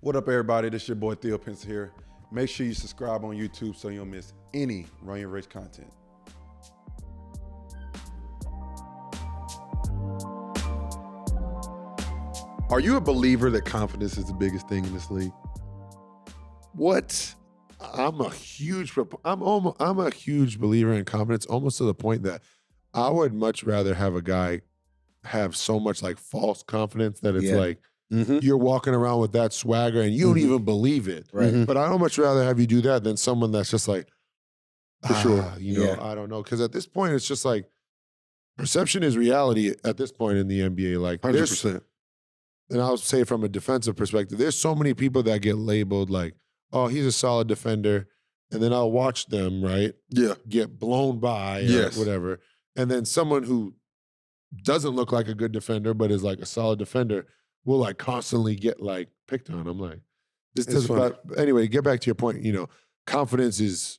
What up, everybody? This your boy Theo Pinson here. Make sure you subscribe on YouTube so you don't miss any Run Your Race content. Are you a believer that confidence is the biggest thing in this league? What? I'm a huge believer in confidence, almost to the point that I would much rather have a guy have so much like false confidence that it's like you're walking around with that swagger and you don't even believe it. Right. But I would much rather have you do that than someone that's just like, For sure. I don't know. Because at this point, it's just like perception is reality at this point in the NBA. Like 100%. And I'll say from a defensive perspective, there's so many people that get labeled like, oh, he's a solid defender. And then I'll watch them, right? Yeah. Get blown by Yes. or whatever. And then someone who doesn't look like a good defender, but is like a solid defender, will like constantly get like picked on. I'm like, this It's doesn't. funny. But anyway, get back to your point. You know, confidence is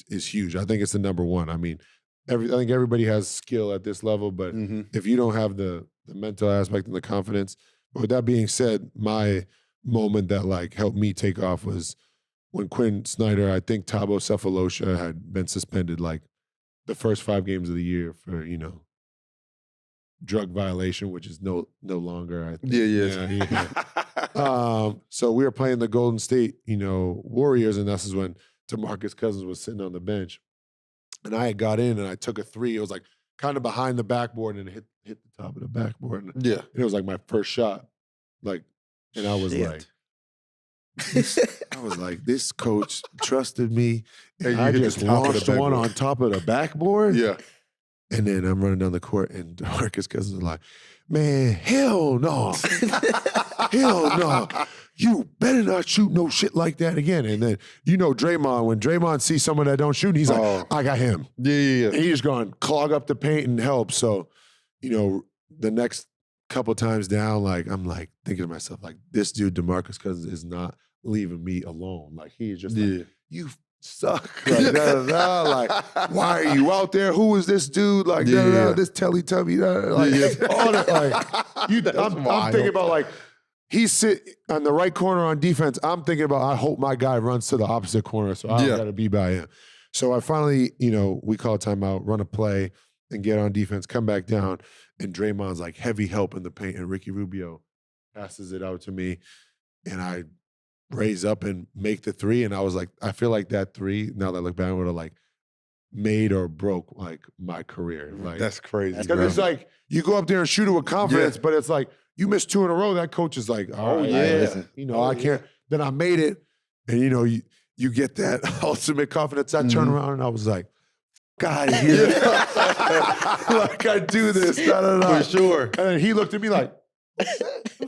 huge. I think it's the number one. I mean, I think everybody has skill at this level, but if you don't have the mental aspect and the confidence. But with that being said, my moment that like helped me take off was when Quinn Snyder, I think Thabo Cephalosha had been suspended like the first 5 games of the year for, drug violation, which is no longer. I think. Yeah. So we were playing the Golden State, Warriors, and this is when Demarcus Cousins was sitting on the bench. And I had got in and I took a 3. It was like kind of behind the backboard and it hit the top of the backboard. And Yeah. it was like my first shot. Like, and I was like, this coach trusted me. And And you I hit the just top of the launched one backboard. on top of the backboard. Yeah. And then I'm running down the court and Demarcus Cousins is like, man, hell no. Hell no. You better not shoot no shit like that again. And then, Draymond, when Draymond sees someone that don't shoot, he's like, I got him. Yeah. And he just going to clog up the paint and help. So, the next couple times down, like, I'm like thinking to myself, like, this dude, Demarcus Cousins, is not leaving me alone. Like, he is just like, you suck. Like, like, why are you out there? Who is this dude? Like, this Teletubby. Like, all that, like, I'm thinking about, like, he's sit on the right corner on defense. I'm thinking about, I hope my guy runs to the opposite corner, so I don't got to be by him. So I finally, we call a timeout, run a play, and get on defense, come back down, and Draymond's like heavy help in the paint, and Ricky Rubio passes it out to me, and I raise up and make the 3, and I was like, I feel like that 3, now that I look back, would have like made or broke like my career. Like, That's crazy. because it's like you go up there and shoot it with confidence, but it's like you miss 2 in a row. That coach is like, I can't. Then I made it, and you get that ultimate confidence. I turn around and I was like, God, here, like I do this, For sure. And then he looked at me like,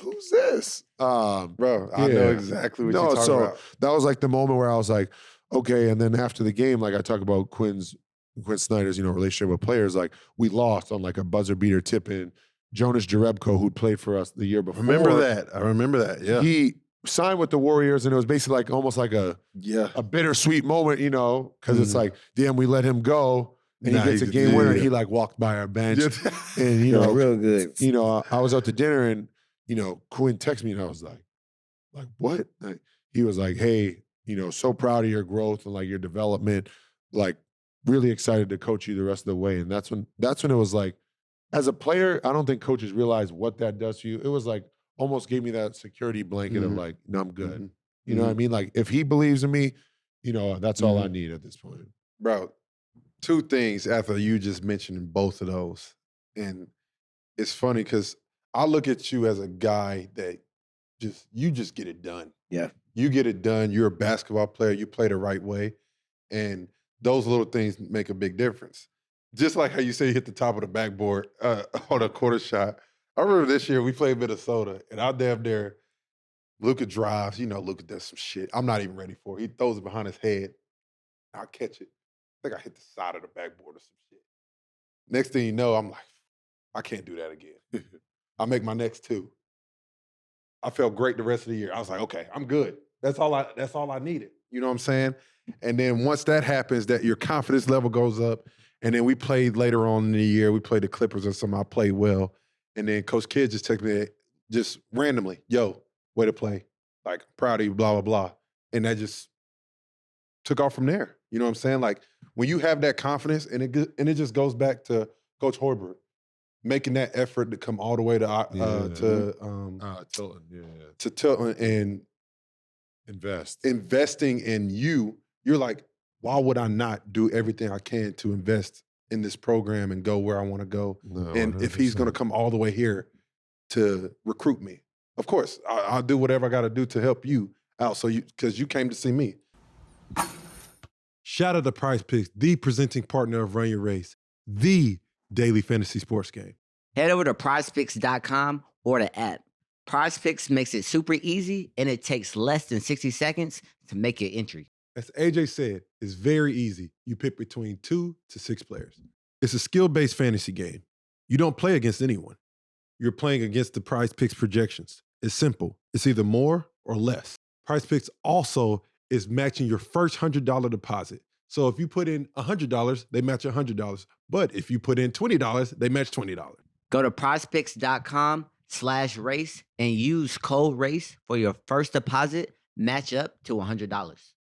who's this? Bro, I know exactly what you're talking about. That was like the moment where I was like, okay. And then after the game, like I talk about Quinn Snyder's, relationship with players. Like we lost on like a buzzer beater tip in. Jonas Jerebko, who'd played for us the year before. I remember that. Yeah. He signed with the Warriors, and it was basically like almost like a bittersweet moment, because it's like, damn, we let him go, and he gets a game winner, and he like walked by our bench, and real good. I was out to dinner, and Quinn texted me, and I was like what? Like, he was like, hey, so proud of your growth and like your development, like really excited to coach you the rest of the way, and that's when it was like, as a player, I don't think coaches realize what that does to you. It was like almost gave me that security blanket of like, no, I'm good. You know what I mean? Like if he believes in me, that's all I need at this point. Bro, 2 things after you just mentioned both of those. And it's funny because I look at you as a guy that you just get it done. Yeah. You get it done. You're a basketball player. You play the right way. And those little things make a big difference. Just like how you say you hit the top of the backboard on a quarter shot. I remember this year we played Minnesota, and out there, Luka drives. Luka does some shit I'm not even ready for. He throws it behind his head. I'll catch it. I think I hit the side of the backboard or some shit. Next thing you know, I'm like, I can't do that again. I make my next 2. I felt great the rest of the year. I was like, okay, I'm good. That's all I needed. You know what I'm saying? And then once that happens, that your confidence level goes up. And then we played later on in the year. We played the Clippers or something. I played well. And then Coach Kidd just texted me just randomly, yo, way to play. Like, proud of you, blah, blah, blah. And that just took off from there. You know what I'm saying? Like, when you have that confidence, and it just goes back to Coach Hoiberg, making that effort to come all the way to Tilton, yeah. to Tilton and investing in you. You're like, why would I not do everything I can to invest in this program and go where I want to go? No, and if he's going to come all the way here to recruit me, of course, I'll do whatever I got to do to help you out. So because you came to see me. Shout out to Prize Picks, the presenting partner of Run Your Race, the daily fantasy sports game. Head over to prizepicks.com or the app. Prize Picks makes it super easy, and it takes less than 60 seconds to make your entry. As AJ said, it's very easy. You pick between 2 to 6 players. It's a skill-based fantasy game. You don't play against anyone. You're playing against the Prize Picks projections. It's simple. It's either more or less. Prize Picks also is matching your first $100 deposit. So if you put in $100, they match $100. But if you put in $20, they match $20. Go to prizepicks.com/race and use code RACE for your first deposit match up to $100.